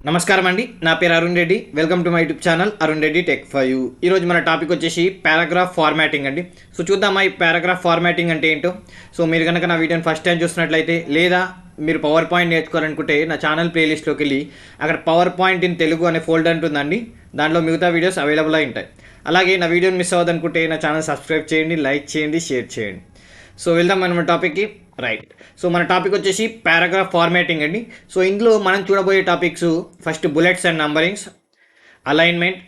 నమస్కారం అండి, నా పేరు Arun Reddy. Welcome to my YouTube channel Arun Reddy tech for you. ఈరోజు మన టాపిక్ వచ్చేసి పారాగ్రాఫ్ ఫార్మాటింగ్ అండి. సో చూద్దామా ఈ పారాగ్రాఫ్ ఫార్మాటింగ్ అంటే ఏంటో. సో మీరు కనుక నా వీడియోని ఫస్ట్ టైం చూస్తున్నట్లయితే లేదా మీరు పవర్ పాయింట్ నేర్చుకోవాలనుకుంటే నా ఛానల్ ప్లేలిస్ట్లోకి వెళ్ళి అక్కడ పవర్ పాయింట్ ఇన్ తెలుగు అనే ఫోల్డర్ ఉంటుందండి. దాంట్లో మిగతా వీడియోస్ అవైలబుల్ అయి ఉంటాయి. అలాగే నా వీడియోని మిస్ అవ్వదనుకుంటే నా ఛానల్ సబ్స్క్రైబ్ చేయండి, లైక్ చేయండి, షేర్ చేయండి. సో వెళ్దాం మన టాపిక్కి. రైట్, సో మన టాపిక్ వచ్చేసి పారాగ్రాఫ్ ఫార్మాటింగ్ అండి. సో ఇందులో మనం చూడబోయే topics first bullets and numberings, alignment,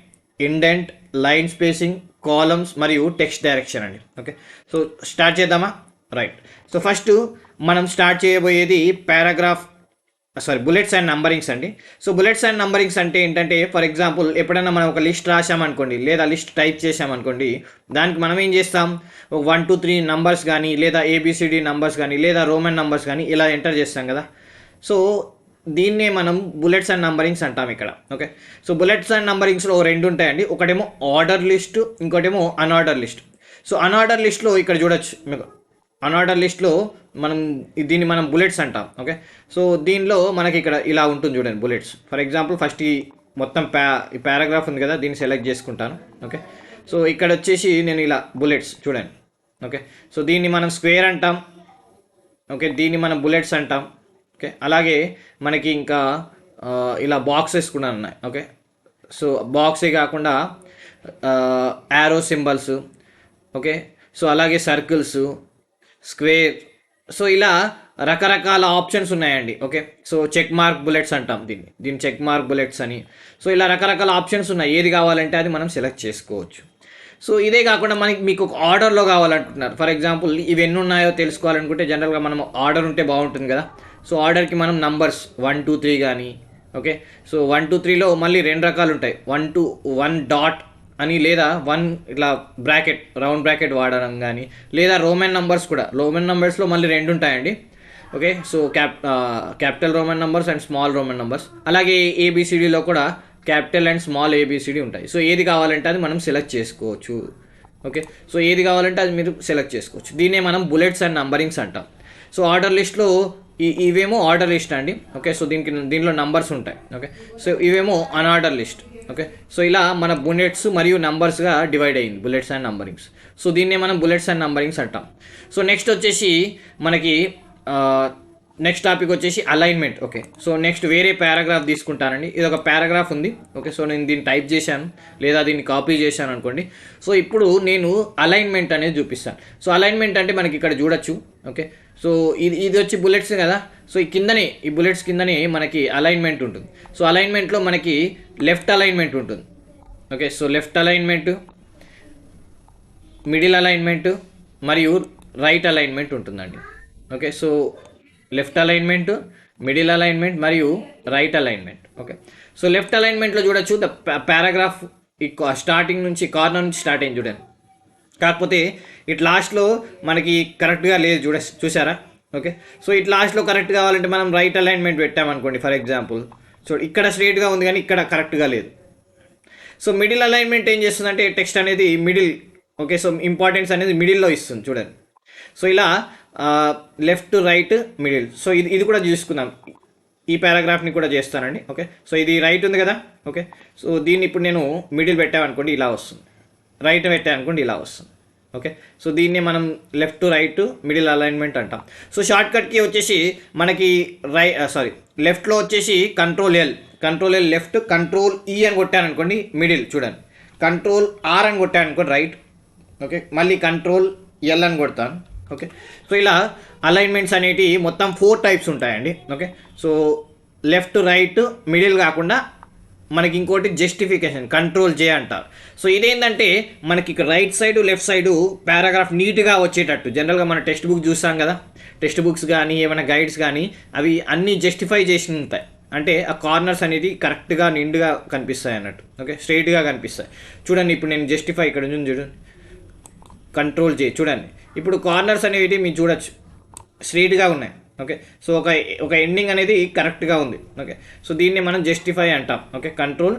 indent, line spacing, columns మరియు టెక్స్ట్ డైరెక్షన్ అండి. ఓకే, సో స్టార్ట్ చేద్దామా? రైట్, సో ఫస్ట్ మనం స్టార్ట్ చేయబోయేది బుల్లెట్స్ అండ్ నంబరింగ్స్ అండి. సో బుల్లెట్స్ అండ్ నంబరింగ్స్ అంటే ఏంటంటే, ఫర్ ఎగ్జాంపుల్ ఎప్పుడైనా మనం ఒక లిస్ట్ రాసామనుకోండి లేదా లిస్ట్ టైప్ చేసామనుకోండి, దానికి మనం ఏం చేస్తాం, ఒక 1 2 3 నంబర్స్ కానీ లేదా ఏబిసిడి నంబర్స్ కానీ లేదా రోమన్ నంబర్స్ కానీ ఇలా ఎంటర్ చేస్తాం కదా. సో దీన్నే మనం బుల్లెట్స్ అండ్ నంబరింగ్స్ అంటాం ఇక్కడ. ఓకే, సో బుల్లెట్స్ అండ్ నంబరింగ్స్లో రెండు ఉంటాయండి. ఒకటేమో ఆర్డర్ లిస్ట్, ఇంకోటేమో అన్ఆర్డర్ లిస్ట్. సో అన్ఆర్డర్ లిస్ట్లో ఇక్కడ చూడొచ్చు మీకు, అన్ఆర్డర్ లిస్ట్లో దీన్ని మనం బుల్లెట్స్ అంటాం. ఓకే, సో దీనిలో మనకి ఇక్కడ ఇలా ఉంటుంది చూడండి బుల్లెట్స్. ఫర్ ఎగ్జాంపుల్ ఫస్ట్ ఈ మొత్తం ఈ పారాగ్రాఫ్ ఉంది కదా, దీన్ని సెలెక్ట్ చేసుకుంటాను. ఓకే, సో ఇక్కడ వచ్చేసి నేను ఇలా బుల్లెట్స్ చూడండి. ఓకే, సో దీన్ని మనం స్క్వేర్ అంటాం. ఓకే, దీన్ని మనం బుల్లెట్స్ అంటాం. ఓకే, అలాగే మనకి ఇంకా ఇలా బాక్సెస్ కూడా ఉన్నాయి. ఓకే, సో బాక్సే కాకుండా యారో సింబల్స్, ఓకే, సో అలాగే సర్కిల్స్, స్క్వేర్, సో ఇలా రకరకాల ఆప్షన్స్ ఉన్నాయండి. Okay, so check mark bullets అంటాం దీన్ని చెక్ మార్క్ బుల్లెట్స్ అని. సో ఇలా రకరకాల ఆప్షన్స్ ఉన్నాయి, ఏది కావాలంటే అది మనం సెలెక్ట్ చేసుకోవచ్చు. సో ఇదే కాకుండా మీకు ఒక ఆర్డర్లో కావాలంటున్నారు. ఫర్ ఎగ్జాంపుల్ ఇవి ఎన్ని ఉన్నాయో తెలుసుకోవాలనుకుంటే జనరల్గా మనం ఆర్డర్ ఉంటే బాగుంటుంది కదా. సో ఆర్డర్కి మనం నంబర్స్ 1 2 3 కానీ, ఓకే, సో 1 2 3లో మళ్ళీ రెండు రకాలు ఉంటాయి, 1 డాట్ అని లేదా 1 ఇట్లా బ్రాకెట్ రౌండ్ బ్రాకెట్ వాడడం కానీ, లేదా రోమన్ నంబర్స్ కూడా. రోమన్ నంబర్స్లో మళ్ళీ రెండు ఉంటాయండి. Okay, so capital Roman numbers and small Roman numbers. అలాగే ఏబిసిడిలో కూడా క్యాపిటల్ అండ్ స్మాల్ ఏబిసిడి ఉంటాయి. సో ఏది కావాలంటే అది మనం సెలెక్ట్ చేసుకోవచ్చు. ఓకే, సో ఏది కావాలంటే అది మీరు సెలెక్ట్ చేసుకోవచ్చు. దీన్నే మనం బుల్లెట్స్ అండ్ నంబరింగ్స్ అంటాం. సో ఆర్డర్ లిస్ట్లో ఇవేమో ఆర్డర్ లిస్ట్ అండి. ఓకే, సో దీనిలో నంబర్స్ ఉంటాయి. ఓకే, సో ఇవేమో అన్ఆర్డర్ లిస్ట్. ఓకే, సో ఇలా మన బుల్లెట్స్ మరియు నంబర్స్గా డివైడ్ అయ్యింది బుల్లెట్స్ అండ్ నంబరింగ్స్. సో దీన్నే మనం బుల్లెట్స్ అండ్ నంబరింగ్స్ అంటాం. సో నెక్స్ట్ వచ్చేసి మనకి నెక్స్ట్ టాపిక్ వచ్చేసి అలైన్మెంట్. ఓకే, సో నెక్స్ట్ వేరే పారాగ్రాఫ్ తీసుకుంటానండి. ఇది ఒక పారాగ్రాఫ్ ఉంది. ఓకే, సో నేను దీన్ని టైప్ చేశాను లేదా దీన్ని కాపీ చేశాను అనుకోండి. సో ఇప్పుడు నేను అలైన్మెంట్ అనేది చూపిస్తాను. సో అలైన్మెంట్ అంటే మనకి ఇక్కడ చూడొచ్చు. ఓకే, సో ఇది వచ్చి బుల్లెట్స్ కదా. సో ఈ బుల్లెట్స్ కిందనే మనకి అలైన్మెంట్ ఉంటుంది. సో అలైన్మెంట్లో మనకి లెఫ్ట్ అలైన్మెంట్ ఉంటుంది. Okay, so left alignment, middle alignment మరియు రైట్ అలైన్మెంట్ ఉంటుందండి. Okay, so left alignment, middle alignment మరియు right alignment. Okay, so left అలైన్మెంట్లో చూడొచ్చు ద పారాగ్రాఫ్ స్టార్టింగ్ నుంచి కార్నర్ నుంచి స్టార్ట్ అయింది చూడండి. కాకపోతే ఇటు లాస్ట్లో మనకి కరెక్ట్గా లేదు చూసారా. ఓకే, సో ఇటు లాస్ట్లో కరెక్ట్ కావాలంటే మనం రైట్ అలైన్మెంట్ పెట్టామనుకోండి. ఫర్ ఎగ్జాంపుల్ సో ఇక్కడ స్ట్రైట్గా ఉంది కానీ ఇక్కడ కరెక్ట్గా లేదు. సో మిడిల్ అలైన్మెంట్ ఏం చేస్తుందంటే టెక్స్ట్ అనేది మిడిల్, ఓకే, సో ఇంపార్టెన్స్ అనేది మిడిల్లో ఇస్తుంది చూడండి. సో ఇలా లెఫ్ట్, రైట్, మిడిల్. సో ఇది కూడా చూసుకుందాం. ఈ పారాగ్రాఫ్ని కూడా చేస్తానండి. ఓకే, సో ఇది రైట్ ఉంది కదా. ఓకే, సో దీన్ని ఇప్పుడు నేను మిడిల్ పెట్టామనుకోండి ఇలా వస్తుంది, రైట్ పెట్టామనుకోండి ఇలా వస్తుంది. ఓకే, సో దీన్ని మనం left to right middle alignment అంటాం. సో షార్ట్కట్కి వచ్చేసి మనకి లెఫ్ట్లో వచ్చేసి కంట్రోల్ ఎల్ లెఫ్ట్, కంట్రోల్ ఈ అని కొట్టాను అనుకోండి మిడిల్ చూడండి, కంట్రోల్ ఆర్ అని కొట్టాను అనుకోండి రైట్. ఓకే, మళ్ళీ కంట్రోల్ ఎల్ అని కొడతాను. ఓకే, సో ఇలా అలైన్మెంట్స్ అనేటివి మొత్తం 4 టైప్స్ ఉంటాయండి. Okay, so left, right, middle కాకుండా మనకి ఇంకోటి జస్టిఫికేషన్, కంట్రోల్ జే అంటారు. సో ఇదేంటంటే మనకి ఇక్కడ right side left side paragraph నీట్గా వచ్చేటట్టు. జనరల్గా మన టెక్స్ట్ బుక్ చూస్తాం కదా, టెక్స్ట్ బుక్స్ కానీ ఏమైనా గైడ్స్ కానీ అవి అన్నీ జస్టిఫై చేసి ఉంటాయి. అంటే ఆ కార్నర్స్ అనేది కరెక్ట్గా నిండుగా కనిపిస్తాయి అన్నట్టు. ఓకే, స్ట్రైట్గా కనిపిస్తాయి చూడండి. ఇప్పుడు నేను జస్టిఫై ఇక్కడ నుంచి చూడండి, కంట్రోల్ జే చూడండి. ఇప్పుడు కార్నర్స్ అనేవి మీరు చూడొచ్చు స్ట్రైట్గా ఉన్నాయి. ఓకే, సో ఒక ఎండింగ్ అనేది కరెక్ట్గా ఉంది. ఓకే, సో దీన్ని మనం జస్టిఫై అంటాం. ఓకే, కంట్రోల్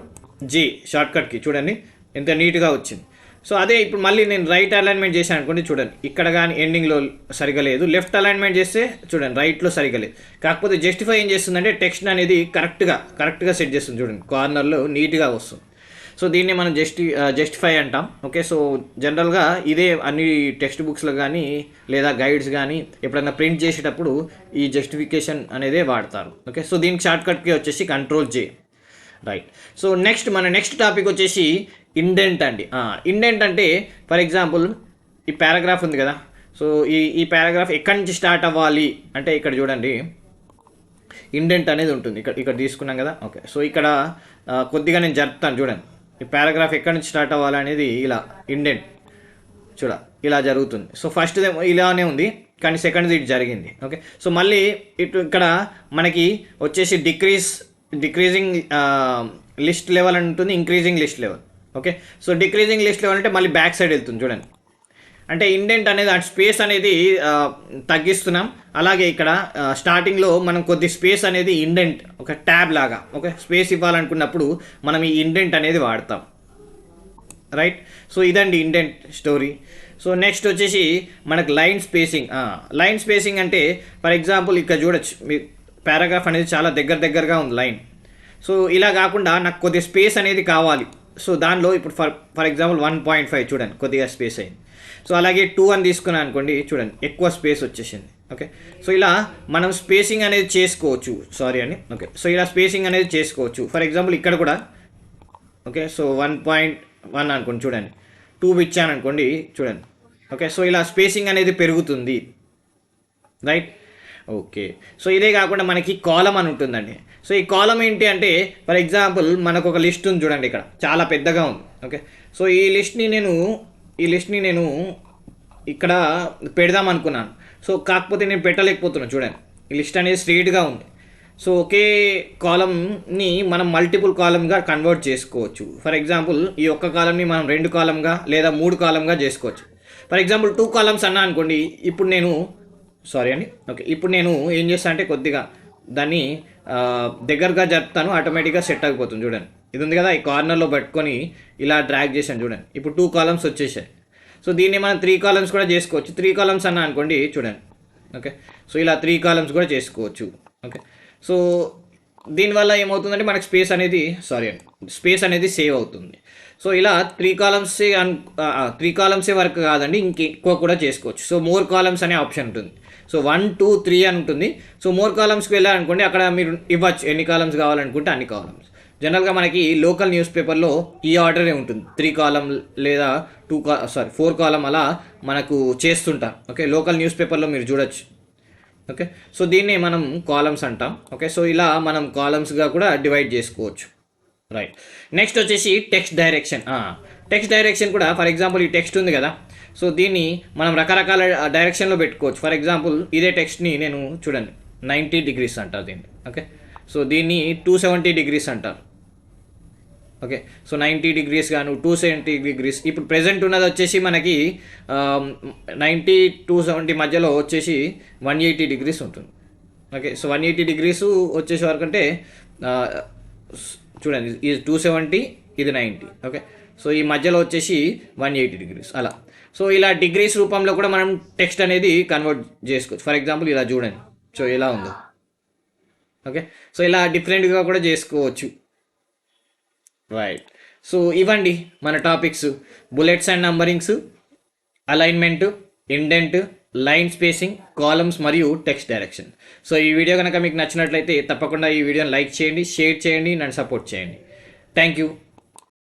జీ షార్ట్కట్కి చూడండి ఎంత నీట్గా వచ్చింది. సో అదే ఇప్పుడు మళ్ళీ నేను రైట్ అలైన్మెంట్ చేశాను అనుకోండి, చూడండి ఇక్కడ కానీ ఎండింగ్లో సరిగా లేదు, లెఫ్ట్ అలైన్మెంట్ చేస్తే చూడండి రైట్లో సరిగా లేదు. కాకపోతే జస్టిఫై ఏం చేస్తుందంటే టెక్స్ట్ అనేది కరెక్ట్గా సెట్ చేస్తుంది, చూడండి కార్నర్లో నీట్గా వస్తుంది. సో దీన్ని మనం జస్టిఫై అంటాం. ఓకే, సో జనరల్గా ఇదే అన్ని టెక్స్ట్ బుక్స్లో కానీ లేదా గైడ్స్ కానీ ఎప్పుడైనా ప్రింట్ చేసేటప్పుడు ఈ జస్టిఫికేషన్ అనేదే వాడతారు. ఓకే, సో దీనికి షార్ట్కట్కి వచ్చేసి Ctrl+J. Right. So next topic వచ్చేసి ఇండెంట్ అండి. ఇండెంట్ అంటే ఫర్ ఎగ్జాంపుల్ ఈ పారాగ్రాఫ్ ఉంది కదా, సో ఈ పారాగ్రాఫ్ ఎక్కడి నుంచి స్టార్ట్ అవ్వాలి అంటే ఇక్కడ చూడండి ఇండెంట్ అనేది ఉంటుంది. ఇక్కడ తీసుకున్నాం కదా. ఓకే, సో ఇక్కడ కొద్దిగా నేను జరుపుతాను చూడండి. ఈ పారాగ్రాఫ్ ఎక్కడి నుంచి స్టార్ట్ అవ్వాలి అనేది ఇలా ఇండెంట్ ఇలా జరుగుతుంది. సో ఫస్ట్ ఇలానే ఉంది కానీ సెకండ్ ఇటు జరిగింది. ఓకే, సో మళ్ళీ ఇక్కడ మనకి వచ్చేసి డిక్రీజింగ్ లిస్ట్ లెవెల్ అని ఉంటుంది, increasing list level. Okay, so decreasing list level అంటే మళ్ళీ బ్యాక్ సైడ్ వెళ్తుంది చూడండి. అంటే ఇండెంట్ అనేది ఆ స్పేస్ అనేది తగ్గిస్తున్నాం. అలాగే ఇక్కడ స్టార్టింగ్లో మనం కొద్ది స్పేస్ అనేది ఇండెంట్ ఒక ట్యాబ్ లాగా ఒక స్పేస్ ఇవ్వాలనుకున్నప్పుడు మనం ఈ ఇండెంట్ అనేది వాడతాం. రైట్. సో ఇదండి ఇండెంట్ స్టోరీ. సో నెక్స్ట్ వచ్చేసి మనకు లైన్ స్పేసింగ్ అంటే ఫర్ ఎగ్జాంపుల్ ఇక్కడ చూడొచ్చు మీ పారాగ్రాఫ్ అనేది చాలా దగ్గరగా ఉంది లైన్. సో ఇలా కాకుండా నాకు కొద్దిగా స్పేస్ అనేది కావాలి. సో దానిలో ఇప్పుడు ఫర్ ఎగ్జాంపుల్ 1.5 చూడండి కొద్దిగా స్పేస్ అయింది. సో అలాగే 2 అని తీసుకున్నాను అనుకోండి, చూడండి ఎక్కువ స్పేస్ వచ్చేసింది. ఓకే, సో ఇలా మనం స్పేసింగ్ అనేది చేసుకోవచ్చు. ఓకే, సో ఇలా స్పేసింగ్ అనేది చేసుకోవచ్చు. ఫర్ ఎగ్జాంపుల్ ఇక్కడ కూడా ఓకే, సో 1.1 అనుకోండి, చూడండి 2 ఇచ్చాను అనుకోండి, చూడండి. ఓకే, సో ఇలా స్పేసింగ్ అనేది పెరుగుతుంది. రైట్. ఓకే, సో ఇదే కాకుండా మనకి కాలం అని ఉంటుందండి. సో ఈ కాలం ఏంటి అంటే ఫర్ ఎగ్జాంపుల్ మనకు ఒక లిస్ట్ ఉంది చూడండి, ఇక్కడ చాలా పెద్దగా ఉంది. ఓకే, సో ఈ లిస్ట్ని నేను ఇక్కడ పెడదాం అనుకున్నాను. సో కాకపోతే నేను పెట్టలేకపోతున్నాను. చూడండి ఈ లిస్ట్ అనేది స్ట్రెయిట్గా ఉంది. సో ఒకే కాలంని మనం మల్టిపుల్ కాలంగా కన్వర్ట్ చేసుకోవచ్చు. ఫర్ ఎగ్జాంపుల్ ఈ ఒక్క కాలంని మనం 2 కాలంగా లేదా 3 కాలంగా చేసుకోవచ్చు. ఫర్ ఎగ్జాంపుల్ 2 కాలమ్స్ అన్నా అనుకోండి, ఇప్పుడు నేను ఏం చేస్తాను అంటే కొద్దిగా దాన్ని దగ్గరగా జరుపుతాను, ఆటోమేటిక్గా సెట్ అయిపోతుంది. చూడండి ఇది ఉంది కదా, ఈ కార్నర్లో పెట్టుకొని ఇలా డ్రాగ్ చేశాను చూడండి, ఇప్పుడు 2 కాలమ్స్ వచ్చేసాయి. సో దీన్ని మనం 3 కాలమ్స్ కూడా చేసుకోవచ్చు. 3 కాలమ్స్ అన్నా అనుకోండి, చూడండి. ఓకే, సో ఇలా 3 కాలమ్స్ కూడా చేసుకోవచ్చు. ఓకే, సో దీనివల్ల ఏమవుతుందంటే మనకి స్పేస్ అనేది సేవ్ అవుతుంది. సో ఇలా 3 కాలమ్సే వరకు కాదండి, ఇంకెక్కువ కూడా చేసుకోవచ్చు. సో మోర్ కాలమ్స్ అనే ఆప్షన్ ఉంటుంది. సో 1, 2, 3 అని ఉంటుంది. సో మోర్ కాలమ్స్కి వెళ్ళాలనుకోండి, అక్కడ మీరు ఇవ్వచ్చు ఎన్ని కాలమ్స్ కావాలనుకుంటే అన్ని కాలమ్స్. జనరల్గా మనకి లోకల్ న్యూస్ పేపర్లో ఈ ఆర్డరే ఉంటుంది, 3 కాలమ్ లేదా 4 కాలమ్ అలా మనకు చేస్తుంటాం. ఓకే, లోకల్ న్యూస్ పేపర్లో మీరు చూడొచ్చు. ఓకే, సో దీన్ని మనం కాలమ్స్ అంటాం. ఓకే, సో ఇలా మనం కాలమ్స్గా కూడా డివైడ్ చేసుకోవచ్చు. రైట్. నెక్స్ట్ వచ్చేసి టెక్స్ట్ డైరెక్షన్ కూడా ఫర్ ఎగ్జాంపుల్ ఈ టెక్స్ట్ ఉంది కదా, సో దీన్ని మనం రకరకాల డైరెక్షన్లో పెట్టుకోవచ్చు. ఫర్ ఎగ్జాంపుల్ ఇదే టెక్స్ట్ని నేను చూడండి 90 డిగ్రీస్ అంటారు దీన్ని. ఓకే, సో దీన్ని 270 డిగ్రీస్ అంటారు. ఓకే, సో 90 డిగ్రీస్ గాను 270 డిగ్రీస్. ఇప్పుడు ప్రెజెంట్ ఉన్నది వచ్చేసి మనకి 90 270 మధ్యలో వచ్చేసి 180 డిగ్రీస్ ఉంటుంది. ఓకే, సో 180 డిగ్రీస్ వచ్చేసే వరకు అంటే చూడండి ఇది 270 ఇది 90. ఓకే, సో ఈ మధ్యలో వచ్చేసి 180 డిగ్రీస్ అలా. సో ఇలా డిగ్రీస్ రూపంలో కూడా మనం టెక్స్ట్ అనేది కన్వర్ట్ చేసుకోవచ్చు. ఫర్ ఎగ్జాంపుల్ ఇలా చూడండి, సో ఎలా ఉందో. ఓకే, సో ఇలా డిఫరెంట్గా కూడా చేసుకోవచ్చు. రైట్. సో ఇవ్వండి మన topics: bullets and numberings, alignment, indent, line spacing, columns మరియు టెక్స్ట్ డైరెక్షన్. సో ఈ వీడియో కనుక మీకు నచ్చినట్లయితే తప్పకుండా ఈ వీడియోని లైక్ చేయండి, షేర్ చేయండి, నన్ను సపోర్ట్ చేయండి. Thank you.